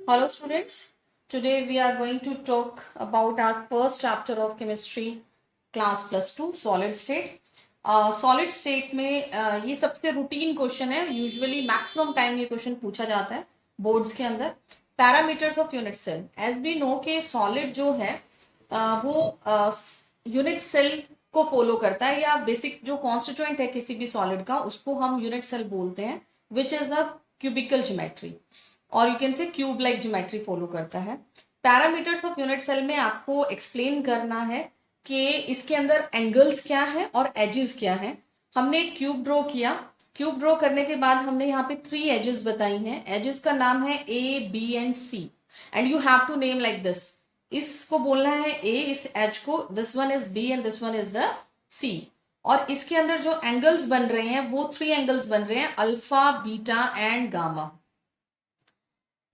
Hello students, today we are going to talk about our first chapter of chemistry class plus 2 solid state. Solid state में ये सबसे routine question है, usually maximum time ये question पूछा जाता है boards के अंदर. Parameters of unit cell. As we know के सॉलिड जो है वो यूनिट सेल को फॉलो करता है, या बेसिक जो कॉन्स्टिट्यूएंट है किसी भी सॉलिड का उसको हम यूनिट सेल बोलते हैं, which is a cubical geometry और you can say cube like geometry follow करता है. पैरामीटर्स ऑफ यूनिट सेल में आपको एक्सप्लेन करना है कि इसके अंदर एंगल्स क्या है और एजेस क्या है. हमने क्यूब ड्रॉ किया. क्यूब ड्रॉ करने के बाद हमने यहाँ पे 3 एजेस बताई हैं. एजेस का नाम है A, B and C, and you have to name like this. इसको बोलना है ए, इस एज को, this one is B and this one is the C. और इसके अंदर जो एंगल्स बन रहे हैं वो 3 एंगल्स बन रहे हैं, alpha, beta and gamma.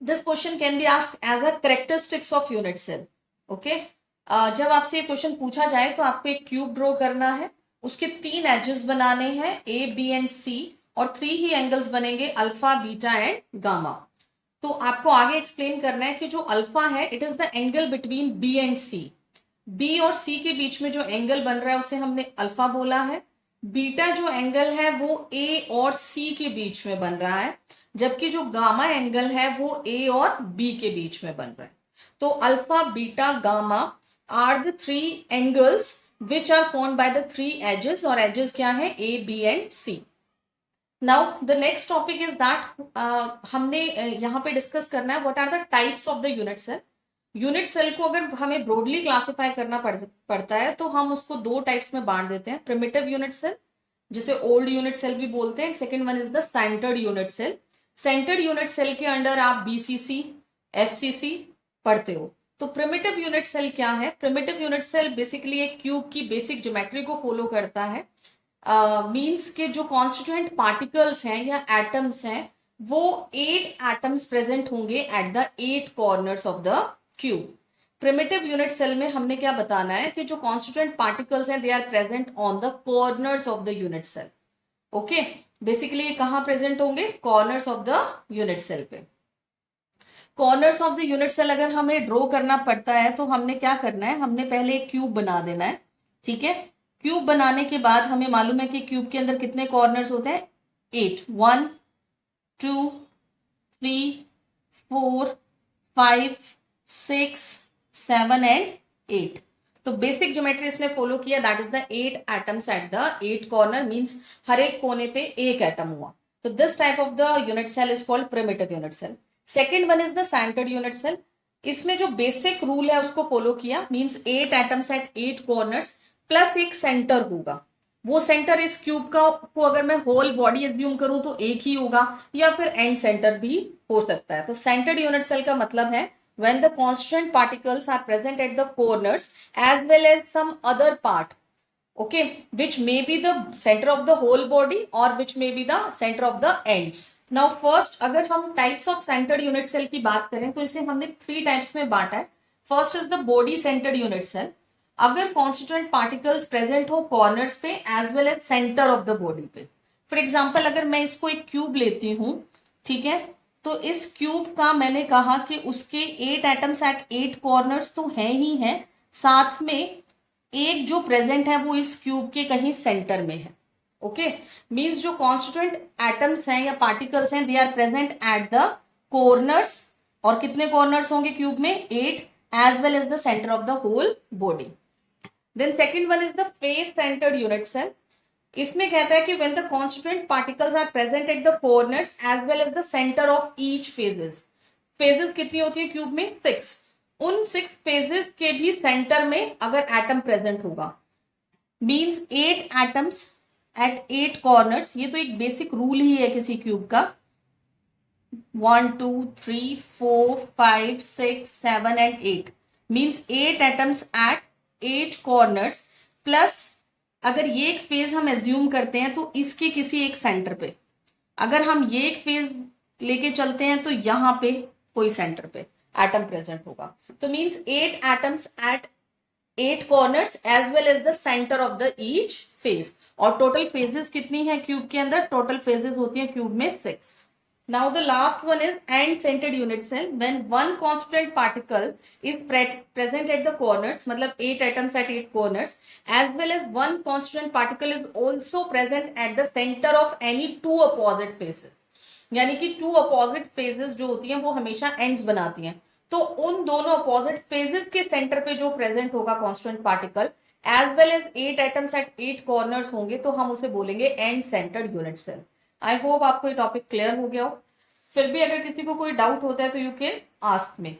This question can be asked as a characteristics of unit cell. Okay, जब आपसे क्वेश्चन पूछा जाए तो आपको एक क्यूब ड्रॉ करना है, उसके 3 एजेस बनाने हैं ए, बी एंड सी, और 3 ही एंगल्स बनेंगे, अल्फा, बीटा एंड गामा. तो आपको आगे एक्सप्लेन करना है कि जो अल्फा है it is the angle between B and C. B और सी के बीच में जो एंगल बन रहा है उसे हमने अल्फा बोला है. बीटा जो एंगल है वो ए और सी के बीच में बन रहा है, जबकि जो गामा एंगल है वो ए और बी के बीच में बन रहा है. तो alpha, beta, gamma are the 3 angles which are formed by the 3 edges, और एजेस क्या है, A, B and C. Now the next topic is that हमने यहाँ पे डिस्कस करना है what are the types of the unit cell. Unit cell को अगर हमें ब्रॉडली क्लासिफाई करना पड़ता है तो हम उसको 2 टाइप्स में बांट देते हैं. प्रिमिटिव यूनिट सेल, जिसे ओल्ड यूनिट सेल भी बोलते हैं. Second one is the centred unit cell. Centred unit cell के अंडर आप बीसीसी, एफसीसी पढ़ते हो. तो प्रिमिटिव यूनिट सेल क्या है? प्रिमिटिव यूनिट सेल बेसिकली एक क्यूब की बेसिक ज्योमेट्री को फॉलो करता है. मींस के जो कॉन्स्टिट्यूएंट पार्टिकल्स हैं या एटम्स हैं वो 8 एटम्स प्रेजेंट होंगे at the 8 corners of the cube. Primitive unit cell में हमने क्या बताना है कि जो कॉन्स्टिट्यूएंट पार्टिकल्स हैं they are present on the corners of the unit cell. Okay, basically ये कहां प्रेजेंट होंगे? Corners of the unit cell पे. Corners of the unit cell अगर हमें ड्रॉ करना पड़ता है तो हमने क्या करना है, हमने पहले एक क्यूब बना देना है. ठीक है, क्यूब बनाने के बाद हमें मालूम है कि क्यूब के अंदर कितने कॉर्नर्स होते हैं? 8. 1, 2, 3, 4, 5, 6, 7 एंड 8. तो बेसिक ज्योमेट्री इसने फॉलो किया, that is the 8 atoms at the 8 corner, means हर एक कोने पे एक एटम हुआ. तो this type of the unit cell is called primitive unit cell. Second one is the centred unit cell. इसमें जो बेसिक रूल है उसको फॉलो किया, means 8 atoms at 8 corners plus एक सेंटर होगा. वो सेंटर इस क्यूब का को अगर मैं होल बॉडी एज्यूम करूं तो एक ही होगा, या फिर एंड सेंटर भी हो सकता है. तो सेंटर्ड यूनिट सेल का मतलब है when the constituent particles are present at the corners as well as some other part, okay, which may be the center of the whole body or which may be the center of the ends. Now first अगर हम types of centered unit cell की बात करें तो इसे हमने 3 types में बांटा है. First is the body centered unit cell. अगर constituent particles present हो corners पे as well as center of the body पे. For example अगर मैं इसको एक क्यूब लेती हूँ, ठीक है, तो इस क्यूब का मैंने कहा कि उसके 8 एटम्स एट 8 कॉर्नर्स तो हैं ही हैं, साथ में एक जो प्रेजेंट है वो इस क्यूब के कहीं सेंटर में है. ओके, मींस जो कॉन्स्टिट्यूएंट एटम्स हैं या पार्टिकल्स हैं they are present at the corners. और कितने कॉर्नर्स होंगे क्यूब में? 8, as well as the centre of the whole body. Then second one is the face centred unit cell. इसमें कहता है कि when the constituent particles are present at the corners as well as the center of each phases. phases कितनी होती है cube में? 6. उन 6 phases के भी सेंटर में अगर एटम प्रेजेंट होगा, मींस 8 एटम्स एट 8 कॉर्नर्स. ये तो एक बेसिक रूल ही है किसी क्यूब का. 1, 2, 3, 4, 5, 6, 7 and 8 means 8 atoms at 8 corners plus अगर ये एक फेज हम एज्यूम करते हैं तो इसके किसी एक सेंटर पे, अगर हम ये एक फेज लेके चलते हैं तो यहां पे कोई सेंटर पे एटम प्रेजेंट होगा. तो means 8 atoms at 8 corners as well as the centre of the each face. और टोटल फेजेस कितनी है क्यूब के अंदर? टोटल फेजेस होती है क्यूब में 6. Now the last one is end-centered unit cell. When one constituent particle is present at the corners, मतलब 8 atoms at 8 corners, as well as one constituent particle is also present at the center of any two opposite faces. यानी कि to opposite phases जो होती हैं वो हमेशा ends बनाती हैं, तो उन दोनों अपोजिट फेजेस के सेंटर पे जो प्रेजेंट होगा constant particle as well as 8 atoms at 8 corners होंगे, तो हम उसे बोलेंगे end centred unit cell. I hope आपको ये टॉपिक क्लियर हो गया हो। फिर भी अगर किसी को कोई डाउट होता है तो यू कैन आस्क मी।